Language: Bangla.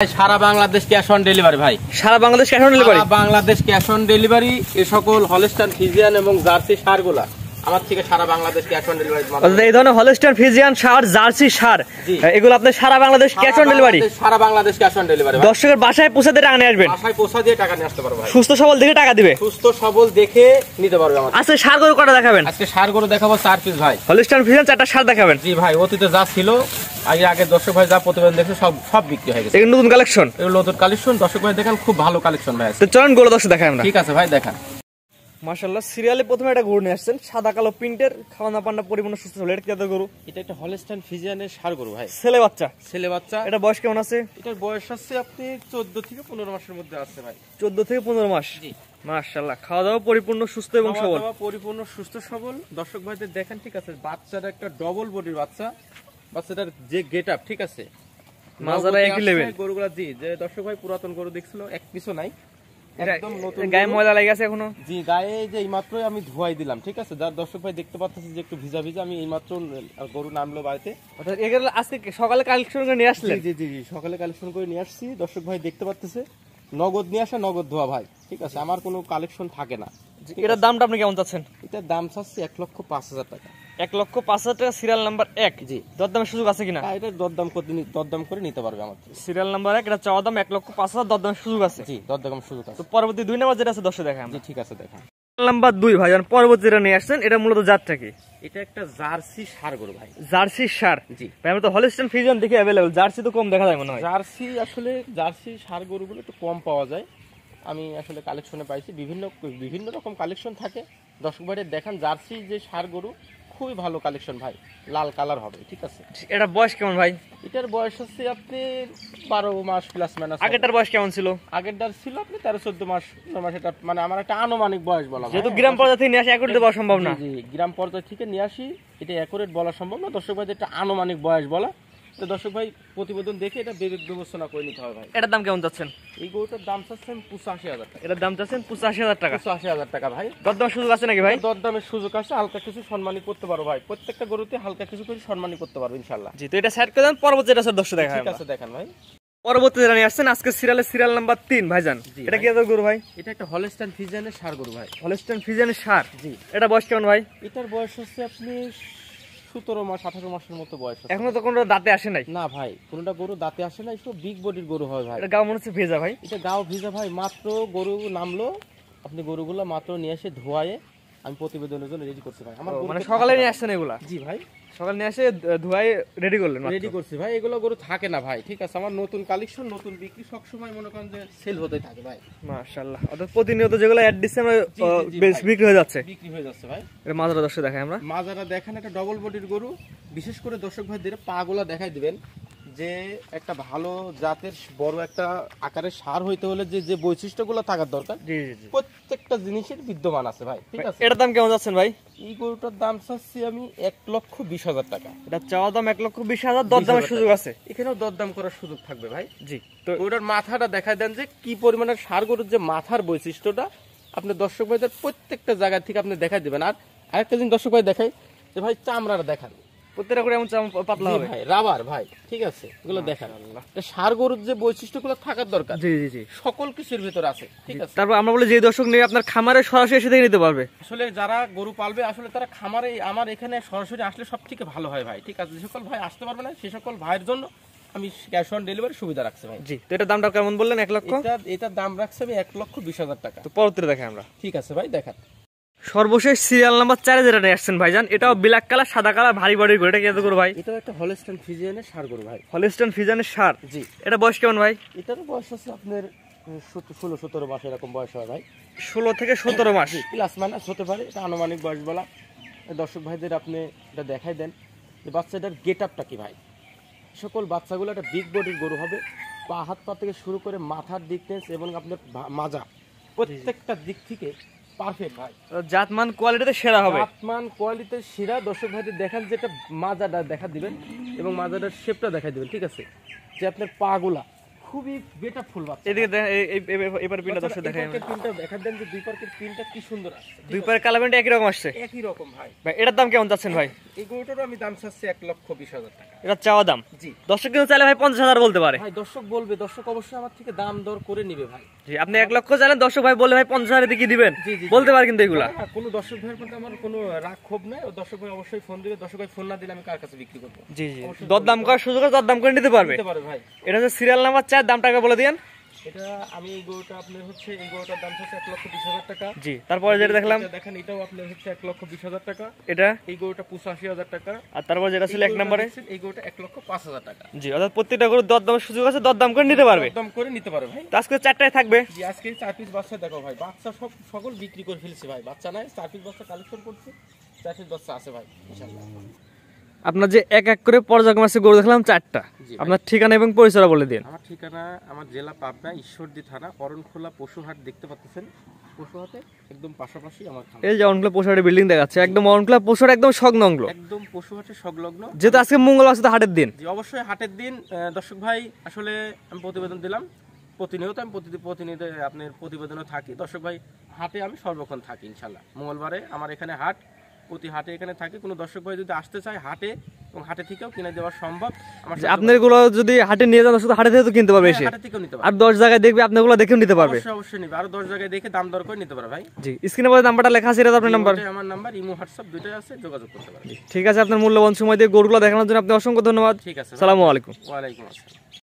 Sara Bangladesh cash on delivery ভাই। সারা Bangladesh cash on delivery. Bangladesh cash on delivery. এই সকল হলস্টাইন ফ্রিজিয়ান এবং জার্সি ষাঁড়গুলা আমার থেকে সারা বাংলাদেশ ক্যাশ অন ডেলিভারি। এই ধরনের হলস্টাইন ফ্রিজিয়ান ষাঁড়, জার্সি ষাঁড়, এগুলো আপনি সারা বাংলাদেশ ক্যাশ অন ডেলিভারি। সারা বাংলাদেশ ক্যাশ অন ডেলিভারি। দর্শকের বাসায় পৌঁছে দিয়ে টাকা নিয়ে আসবেন। বাসায় পৌঁছে দিয়ে টাকা নিয়ে আসতে পারবে ভাই। সুস্থ সবল দেখে টাকা দিবে। সুস্থ সবল দেখে নিতে পারবে আমার। আজকে ষাঁড় গরু কটা দেখাবেন? আজকে ষাঁড় গরু দেখাবো 4 পিস ভাই। হলস্টাইন ফ্রিজিয়ান 4টা ষাঁড় দেখাবেন। জি ভাই, অতীতে যা ছিল আগে দর্শক ভাই যা প্রতিবেদন দেখছে সব বিক্রি হয়ে গেছে। এগুলো নতুন কালেকশন। এগুলো নতুন কালেকশন। দর্শক ভাই দেখেন খুব ভালো কালেকশন ভাই। তো চলুন গরু দর্শক দেখাই আমরা। ঠিক আছে ভাই, দেখান। মাশাআল্লাহ, সিরিয়ালে প্রথমে একটা গরু নিয়ে আসছেন, সাদা কালো প্রিন্টের, খাওয়ানা পান্না পরিপূর্ণ সুস্থ সবল। এটা কি জাতের গরু? এটা একটা হলস্টাইন ফ্রিজিয়ানের ষাঁড় গরু ভাই। ছেলে বাচ্চা। ছেলে বাচ্চা। এটা বয়স কেমন আছে? এটার বয়স আছে আপনি 14 থেকে 15 মাসের মধ্যে আছে ভাই। 14 থেকে 15 মাস। জি মাশাআল্লাহ, খাওয়া দাওয়া পরিপূর্ণ সুস্থ এবং সবল। পরিপূর্ণ সুস্থ সবল। দর্শক ভাইদের দেখেন, ঠিক আছে, বাচ্চাটা একটা ডবল বডির বাচ্চা। বাচ্চাটার যে গেটআপ, ঠিক আছে, মাজারা একই লেভেল। গরুগুলা জি যে দর্শক ভাই পুরাতন গরু দেখছিল, এক পিছু নাই, একদম নতুন। গায়ে ময়লা লেগে আছে এখনো? জি, গায়ে যে এইমাত্রই আমি ধোয়াই দিলাম, ঠিক আছে। যার দর্শক ভাই দেখতে পাচ্ছেন যে একটু ভিজা ভিজা, আমি এইমাত্র গরু নামলো বাড়িতে। এগুলো আজকে সকালে কালেকশন করে নিয়ে আসলেন? জি জি জি, সকালে কালেকশন করে নিয়ে আসছি। দর্শক ভাই দেখতে পাচ্ছেন নগদ নিয়ে আসা, নগদ ধোয়া ভাই, ঠিক আছে। আমার কোনো কালেকশন থাকে না। এটার দামটা আপনি কেমন চাচ্ছেন? এটার দাম চাচ্ছি 1,05,000 টাকা। 1,05,000 টাকা, সিরিয়াল নাম্বার 1। জি, দরদামের সুযোগ আছে কিনা? এটা দরদাম করে নিতে পারবে আমার থেকে। সিরিয়াল নাম্বার 1, এটা চাওয়া দাম 1,05,000, দরদামের সুযোগ আছে। জি, দরদাম সুযোগ আছে। তো পরবর্তী 2 নাম্বার যেটা আছে দর্শক দেখাই আমরা। জি ঠিক আছে, দেখান। নাম্বার 2 ভাইজান, পরবর্তী যেটা নিয়ে আসছেন, এটা মূলত জাতটা কি? এটা একটা জার্সি ষাঁড় গরু ভাই। জার্সি ষাঁড়। জি ভাই, আমরা তো হলস্টাইন ফ্রিজিয়ান দেখে अवेलेबल, জার্সি তো কম দেখা যায় মনে হয়। জার্সি আসলে জার্সি ষাঁড় গরুগুলো একটু কম পাওয়া যায়। আমি আসলে কালেকশনে পাইছি, বিভিন্ন রকম কালেকশন থাকে। দর্শক ভাইদের দেখান, জার্সি যে ষাঁড় গরু খুবই ভালো কালেকশন ভাই, লাল কালার হবে, ঠিক আছে। এটা বয়স কেমন ভাই? এটার বয়স হচ্ছে আপনি 12 মাস প্লাস মাইনাস। আগেরটার বয়স কেমন ছিল? আগেরটার ছিল আপনি 13-14 মাস। এটা মানে আমার একটা আনুমানিক বয়স বলা, যেহেতু গ্রাম পর্যায়ে থেকে নিয়ে আসি, অ্যাকুরেট বলা সম্ভব না। জি, গ্রাম পর্যায় থেকে নিয়ে আসি, এটা অ্যাকুরেট বলা সম্ভব না। দর্শক ভাইদের একটা আনুমানিক বয়স বলা। তো দর্শক ভাই প্রতিবেদন দেখে এটা বিবেক বিবেচনা করে নিতে হবে ভাই। এটার দাম কেমন যাচ্ছেন? এই গরুটার দাম চাচ্ছেন 85,000 টাকা। এটার দাম চাচ্ছেন 85,000 টাকা। 85,000 টাকা ভাই। দরদামের সুযোগ আছে নাকি ভাই? দরদামের সুযোগ আছে, হালকা কিছু সম্মানী করতে পারো ভাই। প্রত্যেকটা গরুতে হালকা কিছু করে সম্মানী করতে পারবো ইনশাআল্লাহ। জি, তো এটা সাইড করে দেন, পরবর্তী যেটা দর্শক দেখাই। ঠিক আছে, দেখান ভাই। পরবর্তী যেটা নিয়ে আসছেন আজকে সিরিয়াল নাম্বার 3 ভাইজান। এটা কি জাতের গরু ভাই? এটা একটা হলস্টাইন ফ্রিজিয়ানের ষাঁড় গরু ভাই। হলস্টাইন ফ্রিজিয়ানের ষাঁড়। জি। এটা বয়স কেমন ভাই? এটার বয়স হচ্ছে আপনি 17 মাস 18 মাসের মতো বয়স। এখনো তো কোনো দাঁতে আসে নাই? না ভাই, কোনটা গরু দাঁতে আসে না, একটু বিগ বডির গরু হয় ভাই। এটা গাও মনে হচ্ছে ভেজা ভাই। এটা গাও ভিজা ভাই। মাত্র গরু নামলো, আপনি গরুগুলো মাত্র নিয়ে এসে ধোয়ায়ে আমি প্রতিবেদনের জন্য রেডি করছি ভাই। আমার মানে সকালে নিয়ে আসছেন এগুলা? জি ভাই, সকালে নিয়ে এসে ধুয়াই রেডি করলেন? রেডি করছি ভাই। এগুলো গরু থাকে না ভাই, ঠিক আছে। আমার নতুন কালেকশন, নতুন বিক্রি, সব সময় মনে করেন যে সেল হতে থাকে ভাই। মাশাআল্লাহ, অর্থাৎ প্রতিনিয়ত যেগুলো অ্যাড দিচ্ছে আমরা বিক্রি হয়ে যাচ্ছে। বিক্রি হয়ে যাচ্ছে ভাই। এর মাজারা দর্শক দেখাই আমরা। মাজারা দেখেন, একটা ডবল বডির গরু। বিশেষ করে দর্শক ভাইদের পাগুলা দেখাই দিবেন যে একটা ভালো জাতের বড় একটা আকারের ষাঁড় হইতে হলে যে যে বৈশিষ্ট্যগুলো থাকার দরকার, জি জি জি, প্রত্যেকটা জিনিসের বিদ্যমান আছে ভাই, ঠিক আছে। এটার দাম কেমন যাচ্ছেন ভাই? এই গরুটার দাম চাচ্ছি আমি 1,20,000 টাকা। এটা চাওয়া দাম 1,20,000, দরদামের সুযোগ আছে। এখানেও দরদাম করার সুযোগ থাকবে ভাই। জি, তো ওটার মাথাটা দেখাই দেন যে কি পরিমাণের ষাঁড় গরুর যে মাথার বৈশিষ্ট্যটা আপনি দর্শক ভাইদের প্রত্যেকটা জায়গা থেকে আপনি দেখাই দেবেন। আর আরেকটা জিনিস দর্শক ভাই দেখাই যে ভাই চামড়াটা দেখান, প্রত্যেকটা করে এমন পাতলা হবে ভাই, রাবার ভাই, ঠিক আছে। এগুলো দেখান, ষাঁড় গরুর যে বৈশিষ্ট্যগুলো থাকার দরকার, জি জি জি, সকল কিছুর ভিতরে আছে, ঠিক আছে। তারপর আমরা বলি যে দর্শক নিয়ে আপনার খামারে সরাসরি এসে দেখে নিতে পারবে। আসলে যারা গরু পালবে আসলে তারা খামারে আমার এখানে সরাসরি আসলে সব থেকে ভালো হয় ভাই, ঠিক আছে। যে সকল ভাই আসতে পারবে না সে সকল ভাইয়ের জন্য আমি ক্যাশ অন ডেলিভারি সুবিধা রাখছি ভাই। জি, তো এটার দামটা কেমন বললেন? 1 লক্ষ। এটার দাম রাখছি আমি 1,20,000 টাকা। তো পরবর্তীতে দেখাই আমরা। ঠিক আছে ভাই, দেখান। সর্বশেষ সিরিয়াল নাম্বার 4 যেটা নিয়ে আসছেন ভাইজান, এটাও ব্ল্যাক কালার, সাদা কালার, ভারী বডির গরু। এটা কি জাতের গরু ভাই? এটাও একটা হলস্টাইন ফ্রিজিয়ানের ষাঁড় গরু ভাই। হলস্টাইন ফ্রিজিয়ানের ষাঁড়। জি। এটা বয়স কেমন ভাই? এটার বয়স আছে আপনার 16-17 মাস এরকম বয়স হয় ভাই। 16 থেকে 17 মাস প্লাস মাইনাস হতে পারে, এটা আনুমানিক বয়স বলা। দর্শক ভাইদের আপনি এটা দেখাই দেন যে বাচ্চাটার গেট আপটা কি ভাই। সকল বাচ্চাগুলো একটা বিগ বডির গরু হবে। পা হাত পা থেকে শুরু করে মাথার দিকনেস এবং আপনার মাজা প্রত্যেকটা দিক থেকে পারফেক্ট ভাই। জাতমান কোয়ালিটিতে সেরা হবে। জাতমান কোয়ালিটিতে সেরা। দর্শক ভাইদের দেখান যে এটা মাজাটা দেখা দিবেন এবং মাজাটার শেপটা দেখা দিবেন, ঠিক আছে। যে আপনার পাগুলা খুবই বেটা ফুল বাচ্চা। এদিকে এবার পিনটা দর্শক দেখাই আমরা। পিনটা দেখা দেন যে দুই পার্কের পিনটা কি সুন্দর আসছে, দুই পায়ের কালার প্রিন্ট একই রকম আসছে একই রকম ভাই। ভাই। এটার দাম কেমন যাচ্ছেন ভাই? এই গরুটারও আমি দাম চাচ্ছি 1,20,000 টাকা। এটা চাওয়া দাম। জি দর্শক কিন্তু চাইলে ভাই 50,000 বলতে পারে ভাই, দর্শক বলবে, দর্শক অবশ্যই আমার থেকে দাম দর করে নিবে ভাই। জি। আপনি 1 লক্ষ চাইলেন, দর্শক ভাই বললে ভাই 50,000 দিয়ে কি দিবেন জি, জি, বলতে পারে কিন্তু এগুলা। হ্যাঁ, কোনো দর্শক ভাইয়ের প্রতি আমার কোনো রাগ ক্ষোভ নাই। ও দর্শক ভাই অবশ্যই ফোন দিবে, দর্শক ভাই ফোন না দিলে আমি কার কাছে বিক্রি করবো? জি জি, দরদাম করার সুযোগ আছে, দরদাম করে নিতে পারবে। দিতে পারে ভাই। এটা হচ্ছে সিরিয়াল নাম্বার 4, দামটা আগে বলে দিয়েন। এটা আমি এই গরুটা আপনার হচ্ছে, এই গরুটার দাম হচ্ছে 1,20,000 টাকা। জি। তারপরে যেটা দেখলাম এটা দেখেন, এটাও আপনার হচ্ছে 1,20,000 টাকা। এটা, এই গরুটা 85,000 টাকা। আর তারপর যেটা ছিল 1 নম্বরে, এই গরুটা 1,05,000 টাকা। জি। অর্থাৎ প্রত্যেকটা গরুর দরদামের সুযোগ আছে, দরদাম করে নিতে পারবে। দরদাম করে নিতে পারে ভাই। তো আজকে 4টায় থাকবে। জি, আজকে 4 পিস বাচ্চা দেখো ভাই, বাচ্চা সব সকল বিক্রি করে ফেলছি ভাই, বাচ্চা নাই, 4 পিস বাচ্চা কালেকশন করছি, 4 পিস বাচ্চা আছে ভাই ইনশাআল্লাহ। আপনার যে এক এক করে পর্যায়ক্রমে আছে গরু দেখলাম 4টা, জি ভাই। আপনার ঠিকানা এবং পরিচয় বলে দিন। আমার ঠিকানা, আমার জেলা পাবনা, ঈশ্বরদী থানা, অরণখোলা পশুহাট দেখতে পাচ্ছেন, পশুহাটে একদম পাশাপাশি আমার খামার। এই যে অনক্লা পোশারের বিল্ডিং দেখাচ্ছে, একদম অনক্লা পোশার একদম সংলগ্ন, একদম পশুহাটে সংলগ্ন। যেহেতু আজকে মঙ্গলবার আছে তো হাটের দিন। জি অবশ্যই হাটের দিন। দর্শক ভাই, আসলে আমি প্রতিবেদন দিলাম, প্রতিনিয়ত আমি প্রতিনিয়ত আপনার প্রতিবেদনও থাকি। দর্শক ভাই, হাটে আমি সর্বক্ষণ থাকি ইনশাল্লাহ। মঙ্গলবারে আমার এখানে হাট, প্রতি হাটে এখানে থাকে। কোনো দর্শক ভাই যদি আসতে চায় হাটে, এবং হাটে থেকেও কিনে দেওয়া সম্ভব। আমার যে আপনার গুলো যদি হাটে নিয়ে যান, শুধু হাটে থেকে তো কিনতে পারবে এসে, হাটে থেকেও নিতে আর পারবে। 10 জায়গায় দেখবে আপনার গুলো দেখেও নিতে পারবে। অবশ্যই অবশ্যই নিবে, আরো 10 জায়গায় দেখে দাম দর করে নিতে পারে ভাই। জি। স্ক্রিনে পরে নাম্বারটা লেখা আছে, এটা তো আপনার নাম্বার। এটাই আমার নাম্বার, ইমো হোয়াটসঅ্যাপ দুটোই আছে, যোগাযোগ করতে পারবে। ঠিক আছে, আপনার মূল্যবান সময় দিয়ে গরুগুলো দেখানোর জন্য আপনি অসংখ্য ধন্যবাদ। ঠিক আছে, আসসালামু আলাইকুম। ওয়ালাইকুম আসসালাম।